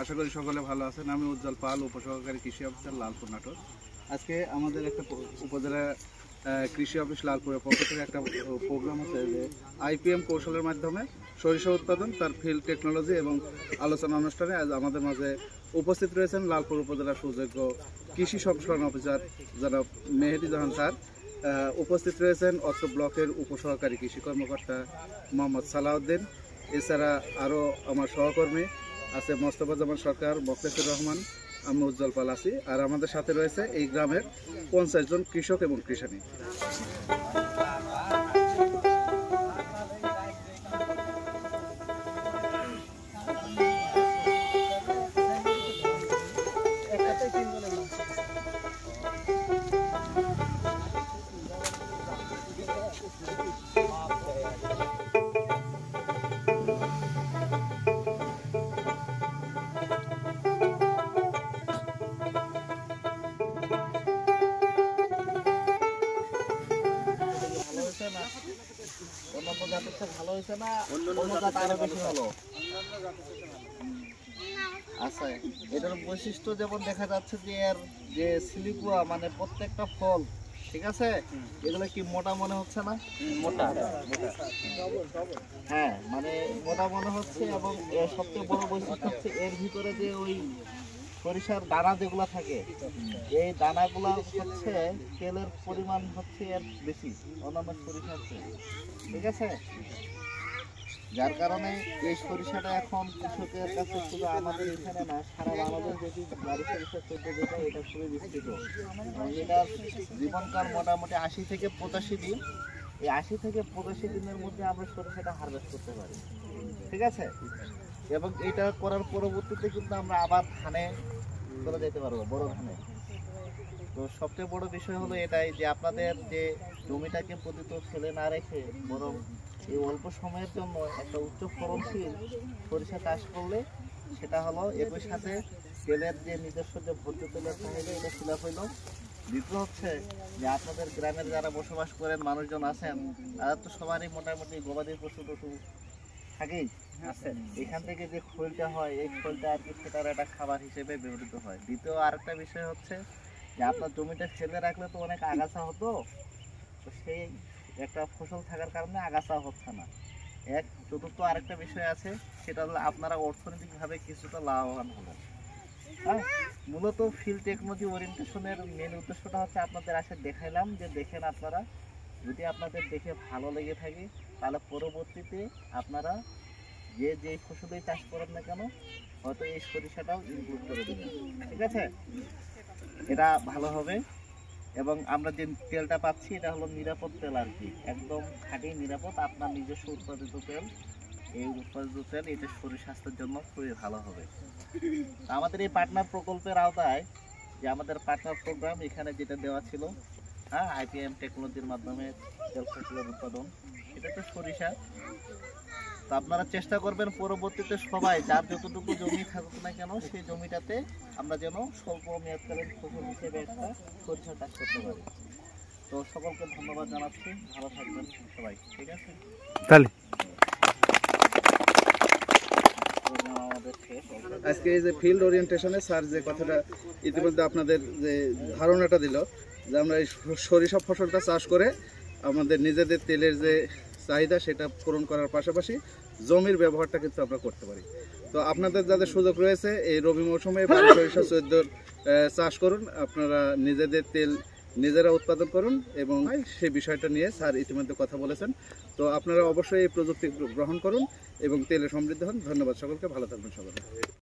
আশা করি সকলে ভালো আছেন। আমি উজ্জ্বল পাল, উপসহকারী কৃষি অফিসার, লালপুর, নাটোর। আজকে আমাদের একটা উপজেলা কৃষি অফিস লালপুরের পক্ষ থেকে একটা প্রোগ্রাম হচ্ছে যে IPM কৌশলের মাধ্যমে সরিষা উৎপাদন, তার ফিল্ড টেকনোলজি এবং আলোচনা অনুষ্ঠানে আজ আমাদের মাঝে উপস্থিত রয়েছেন লালপুর উপজেলার সুযোগ্য কৃষি সম্প্রসারণ অফিসার জনাব মেহেদি জাহান স্যার। উপস্থিত রয়েছেন অত্র ব্লকের উপসহকারী কৃষি কর্মকর্তা মোহাম্মদ সালাউদ্দিন। এছাড়া আরও আমার সহকর্মী আছে মোস্তফা জামান সরকার, মোখলেসুর রহমান, আমি উজ্জ্বল পাল আছি। আর আমাদের সাথে রয়েছে এই গ্রামের 50 জন কৃষক এবং কৃষানী। ভালো হয়েছে না? আচ্ছা, এটার বৈশিষ্ট্য যেমন দেখা যাচ্ছে যে এর যে সিলিকুয়া মানে প্রত্যেকটা ফল, ঠিক আছে, এগুলো কি মোটা মনে হচ্ছে না? মোটা, হ্যাঁ, মানে মোটা মনে হচ্ছে। এবং এর সবচেয়ে বড় বৈশিষ্ট্য হচ্ছে এর ভিতরে যে ওই সরিষার দানা যেগুলো থাকে, এই দানাগুলো হচ্ছে তেলের পরিমাণ হচ্ছে এর বেশি অন্যান্য সরিষার চেয়ে, ঠিক আছে। যার কারণে এই সরিষাটা এখন কৃষকের কাছে শুধু আমাদের এখানে না, সারা বাংলাদেশ যদি বাড়ি সরিষার চোদ্দ যেটা, এটা খুবই বিস্তৃত। এটার জীবনকাল মোটামুটি 80 থেকে 85 দিন। এই 80 থেকে 85 দিনের মধ্যে আমরা সরিষাটা হারভেস্ট করতে পারি, ঠিক আছে। এবং এটা করার পরবর্তীতে কিন্তু আমরা আবার ধানে চলে যেতে পারবো, বড় ধানে। তো সবচেয়ে বড় বিষয় হলো এটাই যে আপনাদের যে জমিটাকে পতিত ফেলে না রেখে বরং এই অল্প সময়ের জন্য একটা উচ্চ ফলনশীল সরিষা চাষ করলে সেটা হলো একই সাথে তেলের যে নিজস্ব যে ভোজ্য তেলের চাহিদা এটা ফিল আপ হইল। দ্বিতীয় হচ্ছে যে আপনাদের গ্রামের যারা বসবাস করেন মানুষজন আছেন, তারা তো সবারই মোটামুটি গবাদি পশু টশু থাকেই আছে। এখান থেকে যে খোলটা হয়, এই খোলটা আর কি সেটার একটা খাবার হিসেবে ব্যবহৃত হয়। দ্বিতীয় আরেকটা বিষয় হচ্ছে যে আপনার জমিটা ফেলে রাখলে তো অনেক আগাছা হতো, তো সেই একটা ফসল থাকার কারণে আগাছা হচ্ছে না। চতুর্থ আরেকটা বিষয় আছে, সেটা হলো আপনারা অর্থনৈতিকভাবে কিছুটা লাভবান হবেন। হ্যাঁ, মূলত ফিল্ড টেকনোলজি ওরিয়েন্টেশনের মেন উদ্দেশ্যটা হচ্ছে আপনাদের আসে দেখাইলাম যে দেখেন আপনারা যদি আপনাদের দেখে ভালো লেগে থাকে তাহলে পরবর্তীতে আপনারা যে ফসলেই চাষ করেন না কেন হয়তো এই সরিষাটাও ইনক্লুড করে দেবেন, ঠিক আছে। এটা ভালো হবে। এবং আমরা যে তেলটা পাচ্ছি এটা হলো নিরাপদ তেল আর কি, একদম খাঁটি নিরাপদ, আপনার নিজস্ব উৎপাদিত তেল। এই উৎপাদিত তেল এটা শরীর স্বাস্থ্যের জন্য খুবই ভালো হবে। আমাদের এই পার্টনার প্রকল্পের আওতায় যে আমাদের পার্টনার প্রোগ্রাম এখানে যেটা দেওয়া ছিল, হ্যাঁ, IPM টেকনোলজির মাধ্যমে তেল ফসলের উৎপাদন, এটা তো সরিষা। তো আপনারা চেষ্টা করবেন পরবর্তীতে সবাই যার যতটুকু জমি থাকুক না কেন সেই জমিটাতে আমরা যেন স্বল্প মেয়াদকালীন ফসল হিসেবে একটা সরিষা চাষ করতে পারি। তো সকলকে ধন্যবাদ জানাচ্ছি, ভালো থাকবেন সবাই, ঠিক আছে। তাহলে আজকে এই যে ফিল্ড ওরিয়েন্টেশনে স্যার যে কথাটা ইতিমধ্যে আপনাদের যে ধারণাটা দিল যে আমরা এই সরিষা ফসলটা চাষ করে আমাদের নিজেদের তেলের যে চাহিদা সেটা পূরণ করার পাশাপাশি জমির ব্যবহারটা কিন্তু আমরা করতে পারি। তো আপনাদের যাদের সুযোগ রয়েছে এই রবি মৌসুমে সরিষা 14 চাষ করুন, আপনারা নিজেদের তেল নিজেরা উৎপাদন করুন এবং সেই বিষয়টা নিয়ে স্যার ইতিমধ্যে কথা বলেছেন। তো আপনারা অবশ্যই এই প্রযুক্তি গ্রহণ করুন এবং তেলে সমৃদ্ধ হন। ধন্যবাদ সকলকে, ভালো থাকবেন সকলে।